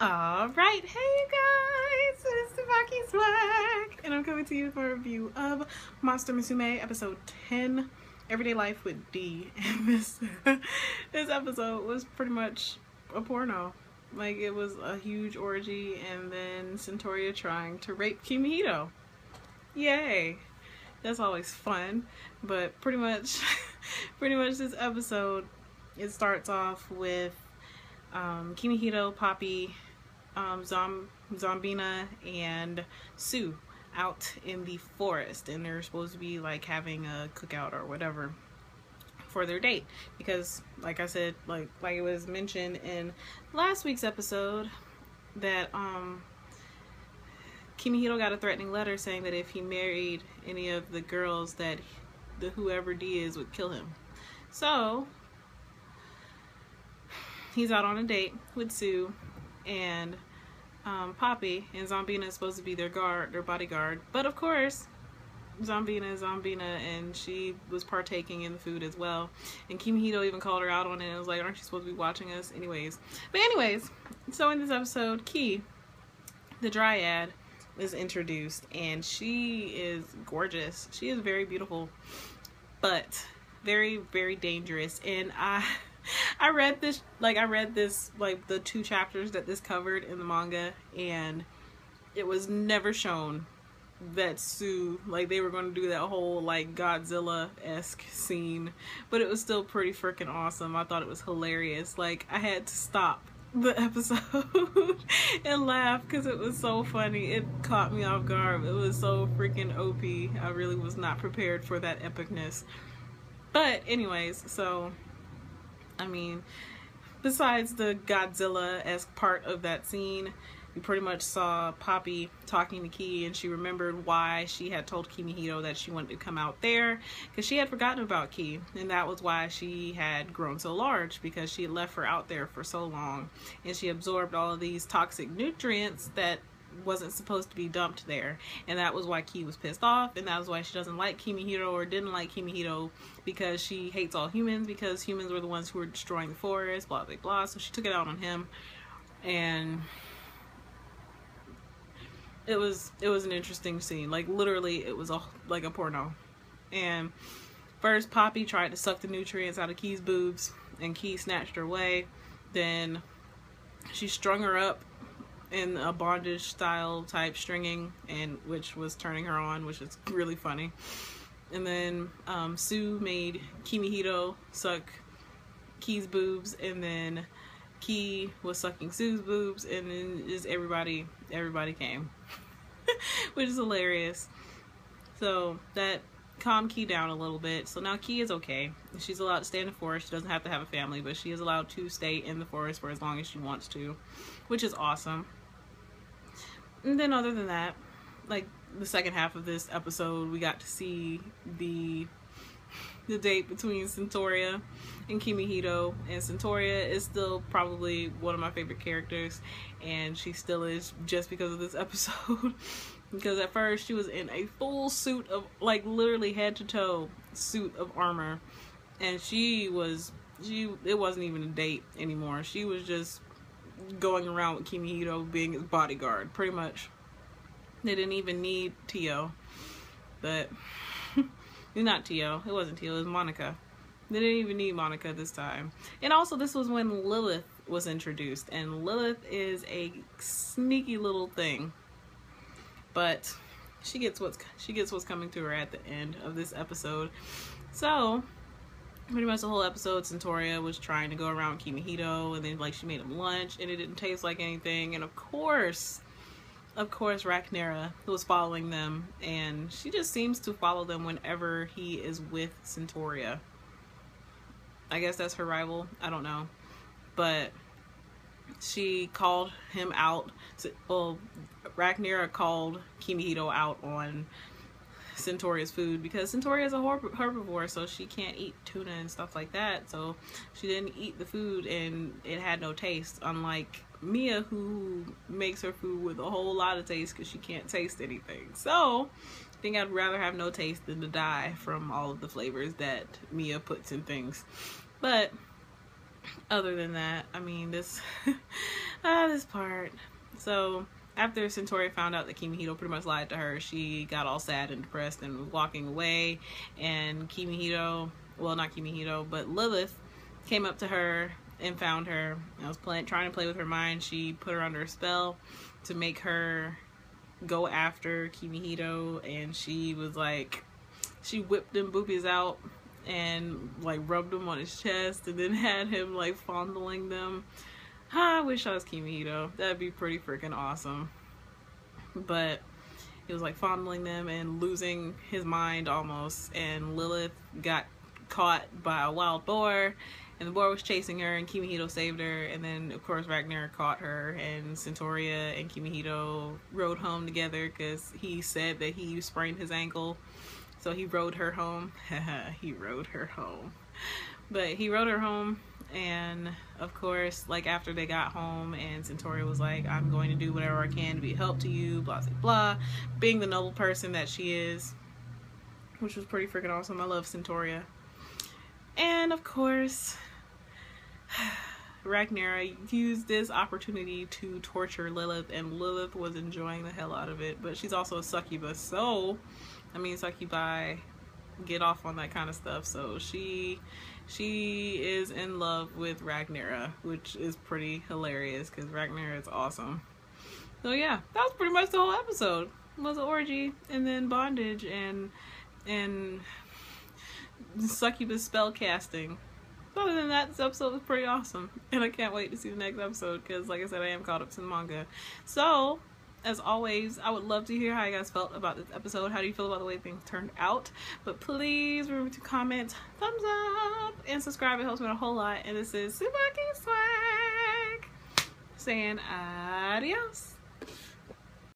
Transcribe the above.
Alright, hey you guys, it's TsubakiSwagg, and I'm coming to you for a review of Monster Musume, episode 10, Everyday Life with D. And this episode was pretty much a porno. Like, it was a huge orgy, and then Centorea trying to rape Kimihito. Yay! That's always fun, but pretty much this episode, it starts off with Kimihito, Poppy, Zombina, and Sue out in the forest, and they're supposed to be like having a cookout or whatever for their date, because like I said, like it was mentioned in last week's episode that Kimihito got a threatening letter saying that if he married any of the girls that whoever D is would kill him. So he's out on a date with Sue and Poppy, and Zombina is supposed to be their bodyguard. But of course, Zombina is Zombina, and she was partaking in the food as well. And Kimihito even called her out on it and was like, "Aren't you supposed to be watching us?" Anyways, so in this episode, Ki, the Dryad, is introduced, and she is gorgeous. She is very beautiful, but very, very dangerous. And I read this like the 2 chapters that this covered in the manga, and it was never shown that Sue, like, they were going to do that whole like Godzilla-esque scene, but it was still pretty freaking awesome. I thought it was hilarious. Like, I had to stop the episode and laugh because it was so funny. It caught me off guard. It was so freaking OP. I really was not prepared for that epicness. But anyways, so I mean, besides the Godzilla-esque part of that scene, we pretty much saw Poppy talking to Ki, and she remembered why she had told Kimihito that she wanted to come out there, because she had forgotten about Ki, and that was why she had grown so large, because she had left her out there for so long, and she absorbed all of these toxic nutrients that wasn't supposed to be dumped there, and that was why Ki was pissed off, and that was why she doesn't like Kimihito, or didn't like Kimihito, because she hates all humans, because humans were the ones who were destroying the forest, blah blah blah. So she took it out on him, and it was an interesting scene. Like, literally, it was like a porno. And first, Poppy tried to suck the nutrients out of Ki's boobs, and Ki snatched her away. Then she strung her up in a bondage style type stringing, and which was turning her on, which is really funny. And then Sue made Kimihito suck Ki's boobs, and then Ki was sucking Sue's boobs, and then just everybody came, which is hilarious. So that calmed Ki down a little bit. So now Ki is okay. She's allowed to stay in the forest. She doesn't have to have a family, but she is allowed to stay in the forest for as long as she wants to, which is awesome. And then other than that, like the second half of this episode, we got to see the date between Centorea and Kimihito, and Centorea is still probably one of my favorite characters, and she still is, just because of this episode. Because at first she was in a full suit of, like, literally head to toe suit of armor, and it wasn't even a date anymore. She was just going around with Kimihito being his bodyguard, pretty much. They didn't even need Tio, but not Tio, it wasn't Tio, it was Monica. They didn't even need Monica this time. And also, this was when Lilith was introduced, and Lilith is a sneaky little thing, but she gets what's coming to her at the end of this episode. So pretty much the whole episode, Centorea was trying to go around Kimihito, and then like she made him lunch, and it didn't taste like anything. And of course Rhaenyra was following them, and she just seems to follow them whenever he is with Centorea. I guess that's her rival, I don't know. But she called him out. Well, Rhaenyra called Kimihito out on Centorea's food, because Centorea is a herbivore, so she can't eat tuna and stuff like that. So she didn't eat the food, and it had no taste, unlike Mia, who makes her food with a whole lot of taste because she can't taste anything. So I think I'd rather have no taste than to die from all of the flavors that Mia puts in things. But other than that, I mean, this this part. So after Centorea found out that Kimihito pretty much lied to her, she got all sad and depressed and was walking away. And Kimihito, well, not Kimihito, but Lilith came up to her and found her. I was trying to play with her mind. She put her under a spell to make her go after Kimihito, and she was like, she whipped them boobies out and like rubbed them on his chest and then had him like fondling them. I wish I was Kimihito. That'd be pretty freaking awesome. But he was like fondling them and losing his mind almost, and Lilith got caught by a wild boar, and the boar was chasing her, and Kimihito saved her. And then of course Ragnar caught her, and Centorea and Kimihito rode home together because he said that he sprained his ankle, so he rode her home. He rode her home. But he rode her home, and of course, like after they got home and Centorea was like, I'm going to do whatever I can to be a help to you, blah blah blah, being the noble person that she is, which was pretty freaking awesome. I love Centorea. And of course, Ragnar used this opportunity to torture Lilith, and Lilith was enjoying the hell out of it. But she's also a succubus, so I mean, succubi get off on that kind of stuff. So she is in love with Ragnar, which is pretty hilarious because Ragnar is awesome. So yeah, that was pretty much the whole episode. It was an orgy and then bondage and succubus spell casting. Other than that, this episode was pretty awesome, and I can't wait to see the next episode because, like I said, I am caught up to the manga. So, as always, I would love to hear how you guys felt about this episode. How do you feel about the way things turned out? But please remember to comment, thumbs up, and subscribe. It helps me a whole lot. And this is TsubakiSwagg saying adios.